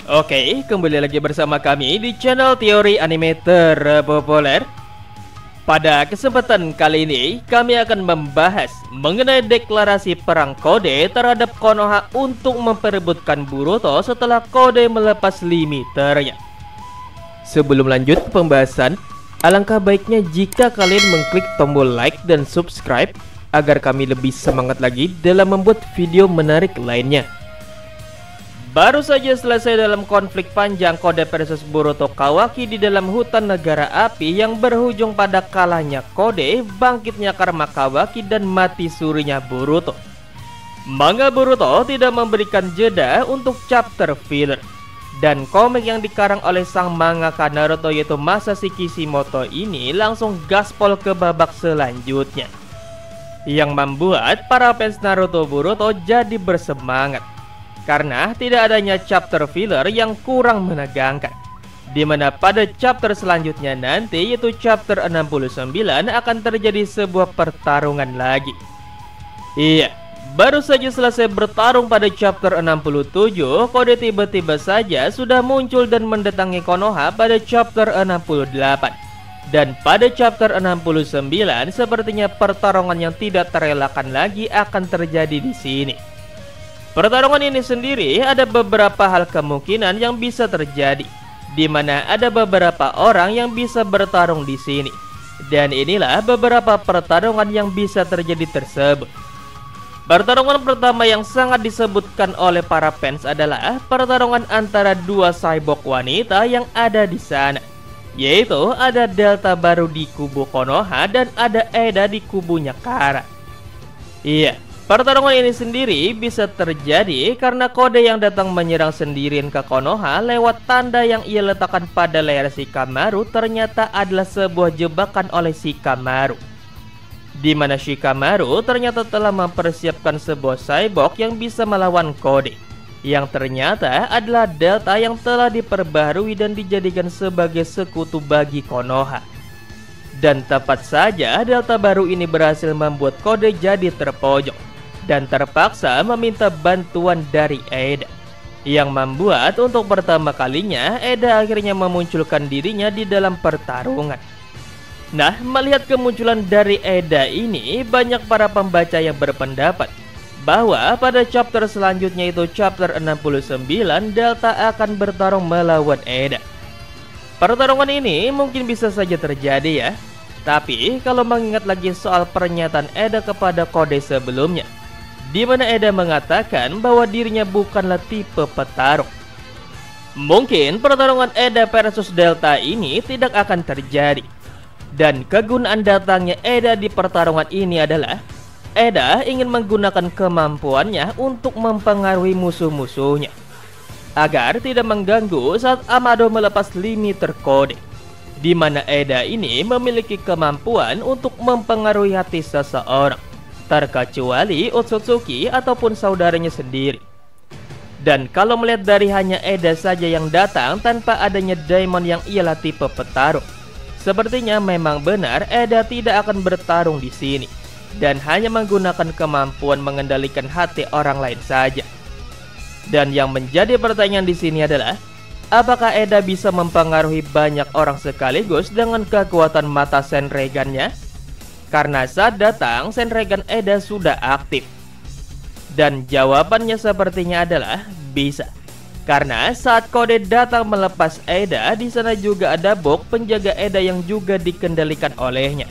Oke, kembali lagi bersama kami di channel teori anime terpopuler. Pada kesempatan kali ini, kami akan membahas mengenai deklarasi perang Kode terhadap Konoha untuk memperebutkan Boruto setelah Kode melepas limiternya. Sebelum lanjut pembahasan, alangkah baiknya jika kalian mengklik tombol like dan subscribe agar kami lebih semangat lagi dalam membuat video menarik lainnya. Baru saja selesai dalam konflik panjang Kode versus Boruto Kawaki di dalam hutan negara api yang berujung pada kalahnya Kode, bangkitnya karma Kawaki, dan mati surinya Boruto. Manga Boruto tidak memberikan jeda untuk chapter filler, dan komik yang dikarang oleh sang mangaka Naruto yaitu Masashi Kishimoto ini langsung gaspol ke babak selanjutnya, yang membuat para fans Naruto Boruto jadi bersemangat karena tidak adanya chapter filler yang kurang menegangkan, dimana pada chapter selanjutnya nanti yaitu chapter 69 akan terjadi sebuah pertarungan lagi. Iya, baru saja selesai bertarung pada chapter 67, Kode tiba-tiba saja sudah muncul dan mendatangi Konoha pada chapter 68. Dan pada chapter 69 sepertinya pertarungan yang tidak terelakkan lagi akan terjadi di sini. Pertarungan ini sendiri ada beberapa hal kemungkinan yang bisa terjadi, di mana ada beberapa orang yang bisa bertarung di sini. Dan inilah beberapa pertarungan yang bisa terjadi tersebut. Pertarungan pertama yang sangat disebutkan oleh para fans adalah pertarungan antara dua cyborg wanita yang ada di sana, yaitu ada Delta baru di kubu Konoha dan ada Eda di kubunya Kara. Iya, pertarungan ini sendiri bisa terjadi karena Kode yang datang menyerang sendirian ke Konoha lewat tanda yang ia letakkan pada leher Shikamaru ternyata adalah sebuah jebakan oleh Shikamaru, di mana Shikamaru ternyata telah mempersiapkan sebuah cyborg yang bisa melawan Kode, yang ternyata adalah Delta yang telah diperbaharui dan dijadikan sebagai sekutu bagi Konoha. Dan tepat saja Delta baru ini berhasil membuat Kode jadi terpojok dan terpaksa meminta bantuan dari Eda, yang membuat untuk pertama kalinya Eda akhirnya memunculkan dirinya di dalam pertarungan. Nah, melihat kemunculan dari Eda ini, banyak para pembaca yang berpendapat bahwa pada chapter selanjutnya itu chapter 69 Delta akan bertarung melawan Eda. Pertarungan ini mungkin bisa saja terjadi ya, tapi kalau mengingat lagi soal pernyataan Eda kepada Kode sebelumnya, di mana Eda mengatakan bahwa dirinya bukanlah tipe petarung, mungkin pertarungan Eda versus Delta ini tidak akan terjadi. Dan kegunaan datangnya Eda di pertarungan ini adalah Eda ingin menggunakan kemampuannya untuk mempengaruhi musuh-musuhnya agar tidak mengganggu saat Amado melepas limiter Kode, di mana Eda ini memiliki kemampuan untuk mempengaruhi hati seseorang, terkecuali Otsutsuki ataupun saudaranya sendiri. Dan kalau melihat dari hanya Eda saja yang datang tanpa adanya Daimon yang ialah tipe petarung, sepertinya memang benar Eda tidak akan bertarung di sini dan hanya menggunakan kemampuan mengendalikan hati orang lain saja. Dan yang menjadi pertanyaan di sini adalah, apakah Eda bisa mempengaruhi banyak orang sekaligus dengan kekuatan mata Senregan-nya? Karena saat datang Senregan Eda sudah aktif. Dan jawabannya sepertinya adalah bisa. Karena saat Kode datang melepas Eda, di sana juga ada Bok, penjaga Eda yang juga dikendalikan olehnya.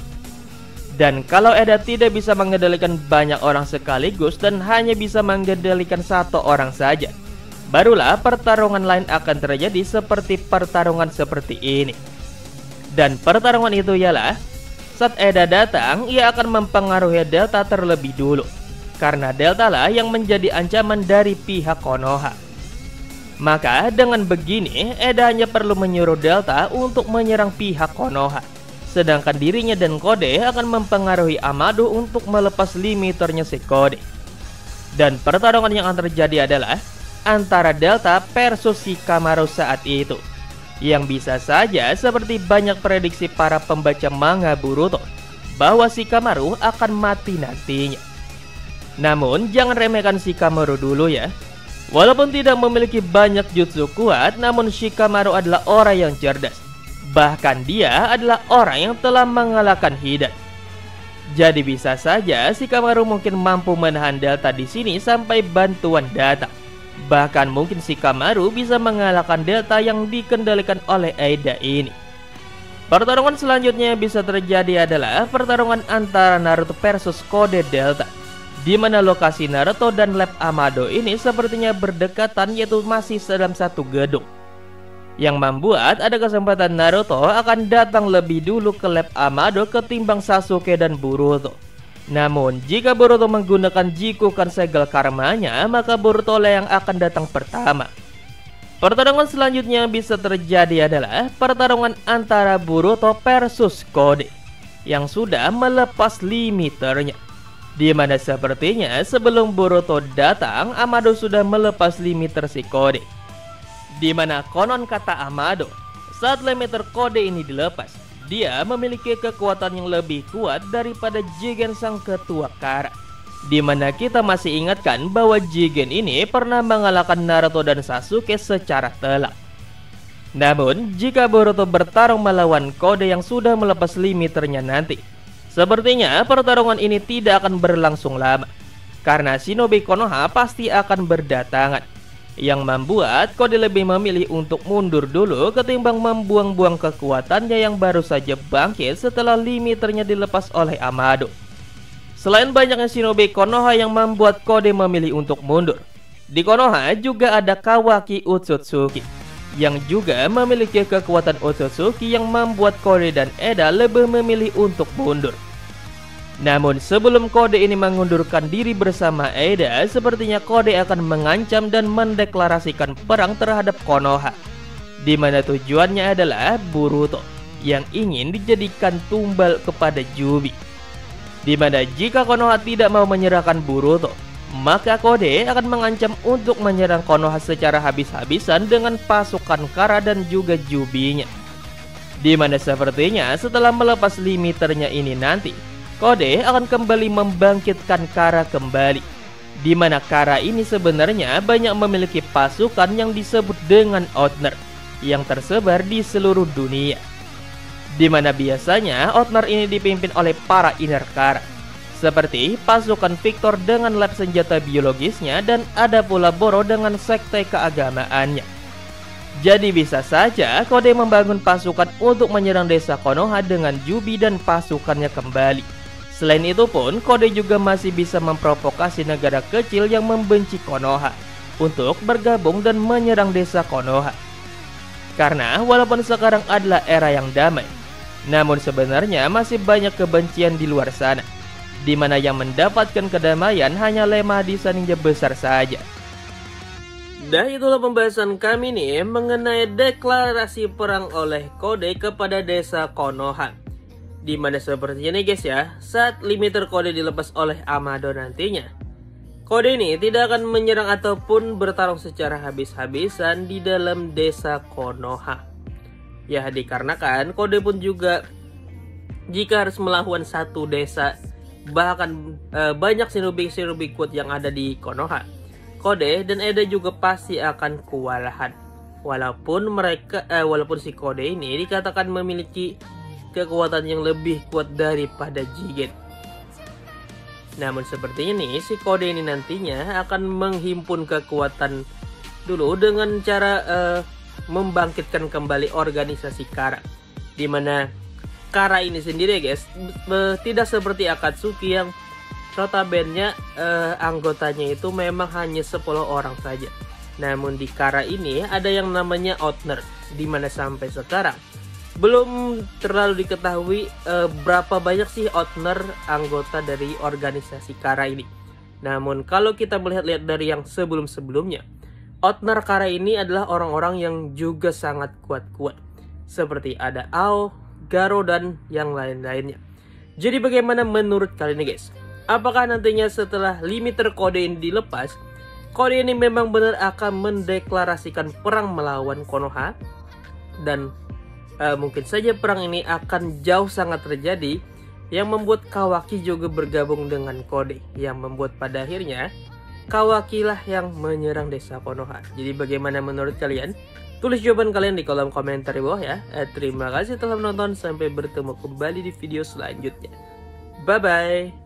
Dan kalau Eda tidak bisa mengendalikan banyak orang sekaligus dan hanya bisa mengendalikan satu orang saja, barulah pertarungan lain akan terjadi seperti pertarungan seperti ini. Dan pertarungan itu ialah saat Eda datang, ia akan mempengaruhi Delta terlebih dulu, karena Delta lah yang menjadi ancaman dari pihak Konoha. Maka dengan begini, Eda hanya perlu menyuruh Delta untuk menyerang pihak Konoha, sedangkan dirinya dan Kode akan mempengaruhi Amado untuk melepas limiternya si Kode. Dan pertarungan yang akan terjadi adalah antara Delta versus Shikamaru saat itu, yang bisa saja seperti banyak prediksi para pembaca manga Boruto bahwa Shikamaru akan mati nantinya. Namun jangan remehkan Shikamaru dulu ya. Walaupun tidak memiliki banyak jutsu kuat, namun Shikamaru adalah orang yang cerdas. Bahkan dia adalah orang yang telah mengalahkan Hidan. Jadi bisa saja Shikamaru mungkin mampu menahan Delta di sini sampai bantuan datang. Bahkan mungkin Shikamaru bisa mengalahkan Delta yang dikendalikan oleh Aida ini. Pertarungan selanjutnya yang bisa terjadi adalah pertarungan antara Naruto versus Kode Delta, di mana lokasi Naruto dan lab Amado ini sepertinya berdekatan, yaitu masih dalam satu gedung, yang membuat ada kesempatan Naruto akan datang lebih dulu ke lab Amado ketimbang Sasuke dan Boruto. Namun jika Boruto menggunakan Jikukan segel karmanya, maka Boruto lah yang akan datang pertama. Pertarungan selanjutnya yang bisa terjadi adalah pertarungan antara Boruto versus Kode yang sudah melepas limiternya, di mana sepertinya sebelum Boruto datang, Amado sudah melepas limiter si Kode. Di mana konon kata Amado, saat limiter Kode ini dilepas, dia memiliki kekuatan yang lebih kuat daripada Jigen sang ketua Kara. Di mana kita masih ingatkan bahwa Jigen ini pernah mengalahkan Naruto dan Sasuke secara telak. Namun jika Boruto bertarung melawan Kode yang sudah melepas limiternya nanti, sepertinya pertarungan ini tidak akan berlangsung lama, karena Shinobi Konoha pasti akan berdatangan, yang membuat Kode lebih memilih untuk mundur dulu ketimbang membuang-buang kekuatannya yang baru saja bangkit setelah limiternya dilepas oleh Amado. Selain banyaknya Shinobi Konoha yang membuat Kode memilih untuk mundur, di Konoha juga ada Kawaki Otsutsuki yang juga memiliki kekuatan Otsutsuki yang membuat Kode dan Eda lebih memilih untuk mundur. Namun sebelum Kode ini mengundurkan diri bersama Eda, sepertinya Kode akan mengancam dan mendeklarasikan perang terhadap Konoha, di mana tujuannya adalah Boruto yang ingin dijadikan tumbal kepada Jubi. Di mana jika Konoha tidak mau menyerahkan Boruto, maka Kode akan mengancam untuk menyerang Konoha secara habis-habisan dengan pasukan Kara dan juga Jubinya. Di mana sepertinya setelah melepas limiternya ini nanti, Kode akan kembali membangkitkan Kara kembali, di mana Kara ini sebenarnya banyak memiliki pasukan yang disebut dengan Outner yang tersebar di seluruh dunia, di mana biasanya Outner ini dipimpin oleh para inner Kara, seperti pasukan Victor dengan lab senjata biologisnya, dan ada pula Boro dengan sekte keagamaannya. Jadi bisa saja Kode membangun pasukan untuk menyerang desa Konoha dengan Jubi dan pasukannya kembali. Selain itu pun, Kode juga masih bisa memprovokasi negara kecil yang membenci Konoha untuk bergabung dan menyerang desa Konoha. Karena walaupun sekarang adalah era yang damai, namun sebenarnya masih banyak kebencian di luar sana, di mana yang mendapatkan kedamaian hanya lemah desa ninja besar saja. Dan itulah pembahasan kami nih mengenai deklarasi perang oleh Kode kepada desa Konoha. Dimana sepertinya nih guys ya, saat limiter Kode dilepas oleh Amado nantinya, Kode ini tidak akan menyerang ataupun bertarung secara habis-habisan di dalam desa Konoha. Ya dikarenakan Kode pun juga jika harus melawan satu desa, bahkan banyak shinobi kuat yang ada di Konoha, Kode dan Eda juga pasti akan kewalahan. Walaupun si Kode ini dikatakan memiliki kekuatan yang lebih kuat daripada Jigen. Namun sepertinya nih si Kode ini nantinya akan menghimpun kekuatan dulu dengan cara membangkitkan kembali organisasi Kara. Dimana Kara ini sendiri guys tidak seperti Akatsuki yang notabene anggotanya itu memang hanya 10 orang saja. Namun di Kara ini ada yang namanya Outner, dimana sampai sekarang belum terlalu diketahui berapa banyak sih Outner anggota dari organisasi Kara ini. Namun kalau kita melihat dari yang sebelum-sebelumnya, Outner Kara ini adalah orang-orang yang juga sangat kuat-kuat, seperti ada Ao, Garo, dan yang lain-lainnya. Jadi bagaimana menurut kalian nih guys? Apakah nantinya setelah limiter Kode ini dilepas, Kode ini memang benar akan mendeklarasikan perang melawan Konoha? Dan mungkin saja perang ini akan jauh sangat terjadi yang membuat Kawaki juga bergabung dengan Kode, yang membuat pada akhirnya Kawaki lah yang menyerang desa Konoha. Jadi bagaimana menurut kalian? Tulis jawaban kalian di kolom komentar di bawah ya. Terima kasih telah menonton, sampai bertemu kembali di video selanjutnya. Bye bye.